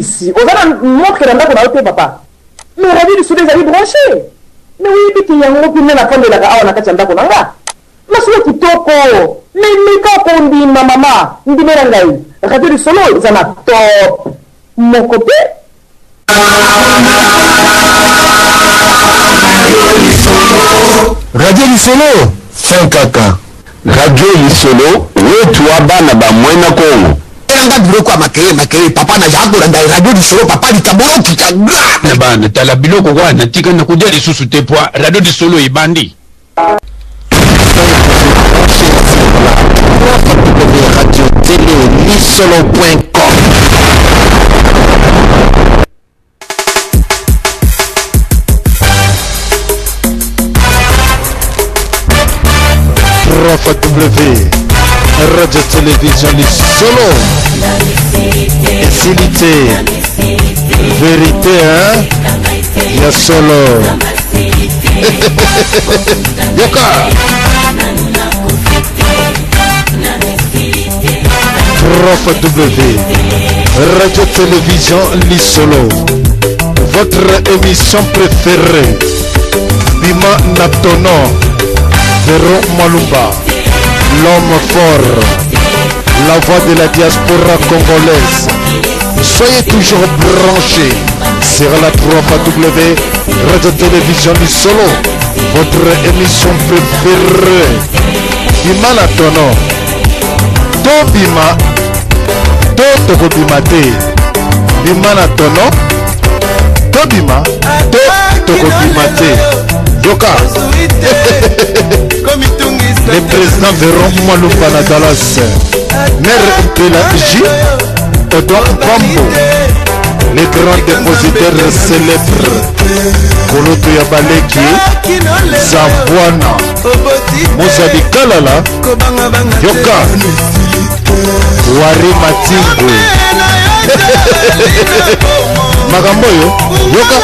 ici. Aux gens montrent dans la papa. Mais radio du solo ezali branché. Mais oui, puis il y a un peu de la fin de la gawa na kati ndako nanga. Masuwa kitoko. Mais quand on dit ma maman, on dit merangai. Radio du solo ezana top. Mon côté. Radio Lisolo, fin kaka. Radio Lisolo, wetu abana ba mwena Kongo. Nga biloko ya makeye papa na jako randa radio Lisolo papa litabolo kitagra. Na bana tala biloko wana tika na kudia lisusu te poa radio Lisolo ibandi. Radio Télé Lisolo.com. W Radio Télévision Lisolo. Facilité. Vérité, hein? Y'a solo. Yoka. Prof W. Radio Télévision Lisolo. Votre émission préférée. Bima Natono. Véron Malumba, l'homme fort, la voix de la diaspora congolaise. Soyez toujours branchés sur la 3W Radio Télévision Lisolo, votre émission préférée. Bima na tono, to bima, to toko bima te. Bima na tono, to bima, to toko bima te. Yoka. Le président Véron Malumba na Dallas, maire de la J, Edouard Bambo, les grands dépositaires célèbres, Koloto Yabaleki, Zabwana, Moussadi Kalala, Yoka, Wari Matingo, Magamboyo, Yoka.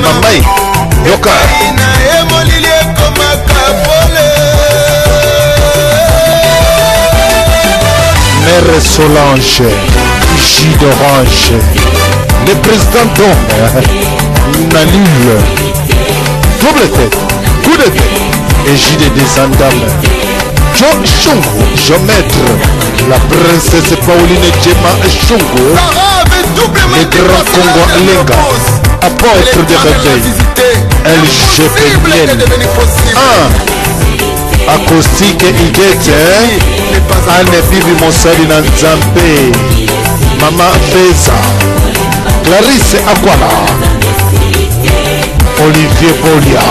Mamai, Yoka. Mère Solange, jus d'orange, le président Don, Nalule, double tête, coup de tête, et jus des andames. Jo Shungu, géomètre, la princesse Pauline Djema Shungu, le grand Congo Lenga, apôtre de réveil, LGPN, acoustique Igete, Anne Bibi Monsali Nanzambe, Mama Feza, Clarisse Aquala, Olivier Bolia.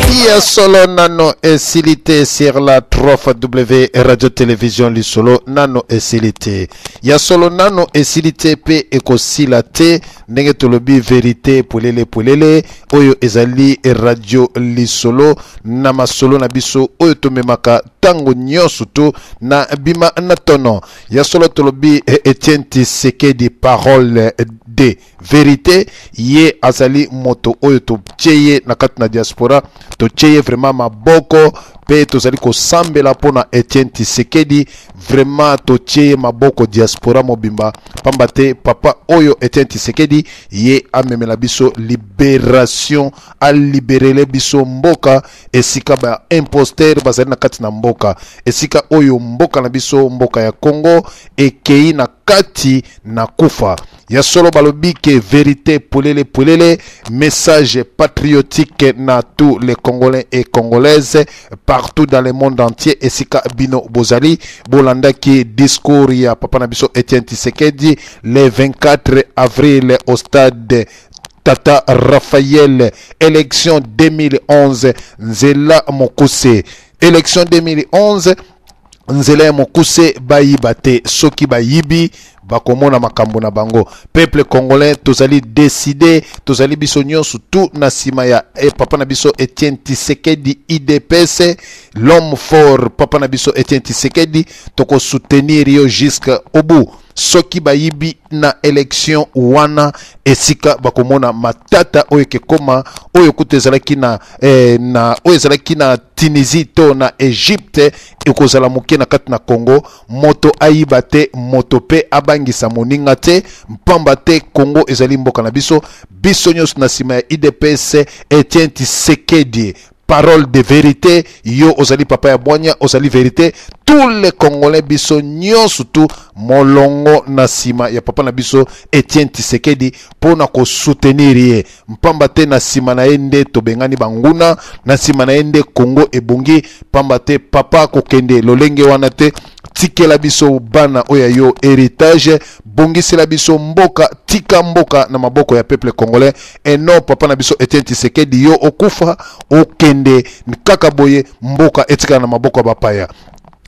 Il y a solo nano et silité sur la 3W Radio Télévision Lisolo nano et silité. Il y a solo nano et silité pe ekosilate ndenge tolobi vérité polele oyo ezali Radio Lisolo na masolo na biso oyo tomemaka tango nyonso to na bima na tono. Il y a solo tolobi Etienne Tshisekedi parole de vérité ye azali moto oyo to tcheye na kati na diaspora to tcheye vraiment maboko pe tozali kosambela pona Etienne Tshisekedi vraiment to tcheye maboko diaspora mobimba pamba te papa oyo Etienne Tshisekedi ye amemela biso libération a libérele biso mboka esika ba imposteur bazali na kati na mboka esika oyo mboka na biso mboka ya Congo ekei na kati na kufa ya solo balobi ke vérité polele message patriotique na tous les Congolais et Congolaises partout dans le monde entier esika bino bozali bolanda ki discours ya papa na biso Etienne Tshisekedi le 24 avril au stade Tata Raphaël, élection 2011 Nzela Mokuse, élection 2011 Nzela Mokuse bayibate soki bayibi bakomona makambo na bango peuple congolais tozali décider tozali biso nyonso tout na sima ya papa na biso Etienne Tshisekedi IDPS l'homme fort papa na biso Etienne Tshisekedi toko soutenir yo jusqu'au bout soki bayibi na élection wana esika bakomona matata oyo kekoma oyo kuta ezalaki na oyo ezalaki na Tunisie to na Egypte ekozala moke na kati na Congo moto ayiba te moto pe abangisa moninga te mpamba te Congo ezali mboka na biso nyonso na sima ya IDPS Etienne Tshisekedi parole de vérité yo ozali papa ya bwanya ozali vérité tous les Congolais biso nyonso tu molongo na sima ya papa na biso Etienne Tshisekedi pona ko soutenir ye mpamba te na sima na ende tobengani banguna na sima na ende Congo ebongi pamba te papa kokende lolenge wana te tikela biso bana oya yo héritage bongisela biso mboka tika mboka na maboko ya peuple congolais et non papa na biso Etienne Tshisekedi yo okufa okende kaka boye mboka etika na maboko ya bapaya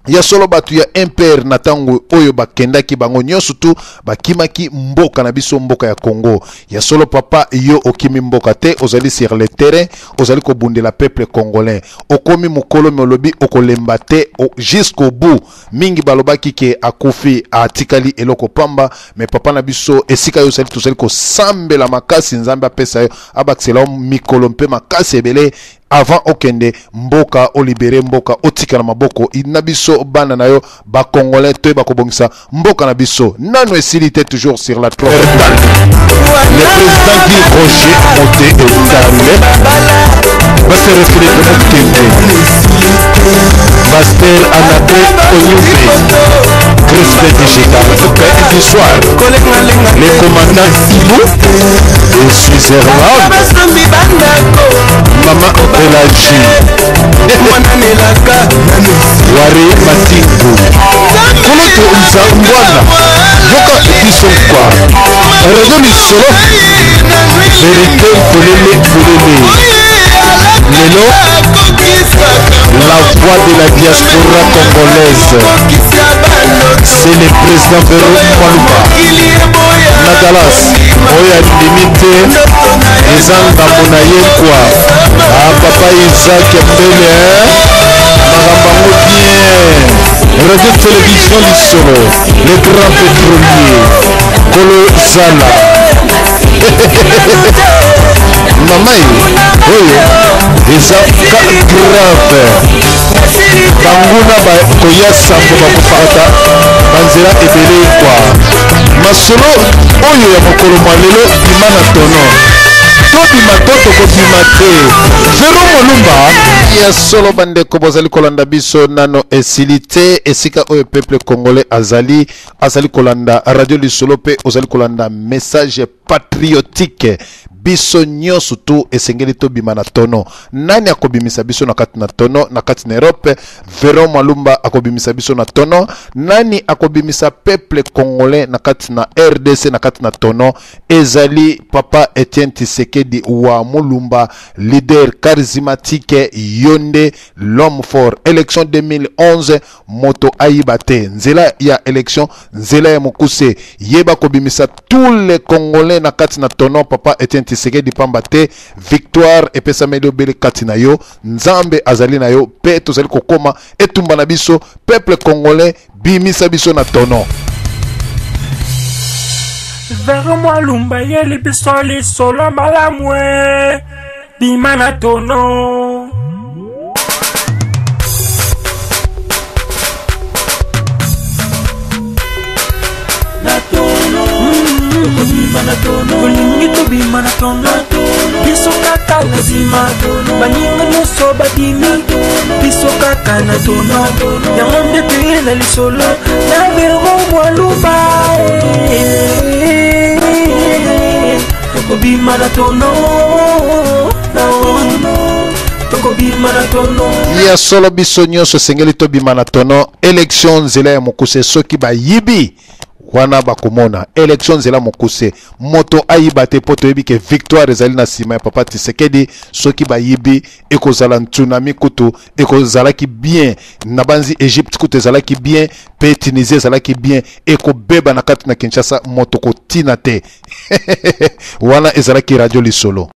ya solo batu ya impère na tango oyo bakendaki bango nyonso tu bakimaki mboka na biso mboka ya Congo ya solo papa yo okimi mboka te ozali sur le terrain ozali ko bundela peuple congolais okomi mukolo molobi okolemba te jusqu'au bout mingi balobaki ke akufi atikali eloko pamba mais papa na biso esika yo sali tozali ko sambela makasi nzambe apesa yo abaksela mikolo mpe makasi ebele avant okende mboka o libéré mboka otika na maboko ina biso bana na yo ba congolais to ba kobongisa mboka na biso nano esilité toujours sur la trône le président Guy Roger Moté Etale va se refléter au Kende Pasteur Anabé Onyumbe Crispé Digital du soir les commandants Ibu et Switzerland Maman Elaji Wari Matingu Koloto Umsa Mbwana Yoka Edition quoi Raison du solo Vérité Kolele Lelo la voix de la diaspora congolaise c'est le président Véro Kwaluba Nadalas Oya limité Ezanga Monaye quoi Papa Isaac Mbele Marambango bien Radio Télévision du Solo le grand pétrolier Kolo Zala Mamai oyo eza grave banguna bakoya sambo bakopakata banzela ebele kwa masolo oyo ya mokolo mwa lelo bima na tono tobima to tokobima te Véro Molumba ya solo bandeko bozali kolanda biso nano esili te esika oyo peuple congolais azali kolanda radio lisolo pe ozali kolanda message patriotique biso nyonso tu esengeli to bima na tono nani akobimisa biso na kati na tono na kati na Europe Véro Molumba akobimisa biso na tono nani akobimisa peuple congolais na kati na RDC na kati na tono ezali papa Etienne Tshisekedi wa Mulumba leader charismatique yonde l'homme fort élection 2011 moto aibate nzela ya élection nzela ya mokuse yeba kobimisa tous les congolais na kati na tono papa Etienne Tshisekedi pamba te victoire epesa medo bele kati na yo nzambe azali na yo pe tozali kokoma etumba na biso peuple congolais bimisa biso na tono Véro Molumba yeli biso lisolo malamwe bima na tono olingi tobima na tono biso kaka lazima baninga nyonso babimi biso kaka na tono yango nde toye na lisolo na Véro Molumba tokobima na tono tokobima na tono ya solo biso nyonso esengeli tobima na tono élection nzela ya mokuse soki bayibi wana bakomona élection nzela mokuse moto ayiba te po toyebi ke victoire ezali na sima ya papa Tshisekedi soki bayibi ekozala tsunami kutu ekozalaki bien na banzi Egypte kutu ezalaki bien pe Tunisie ezalaki bien ekobeba na kati na Kinshasa moto kotina te wana ezalaki radio lisolo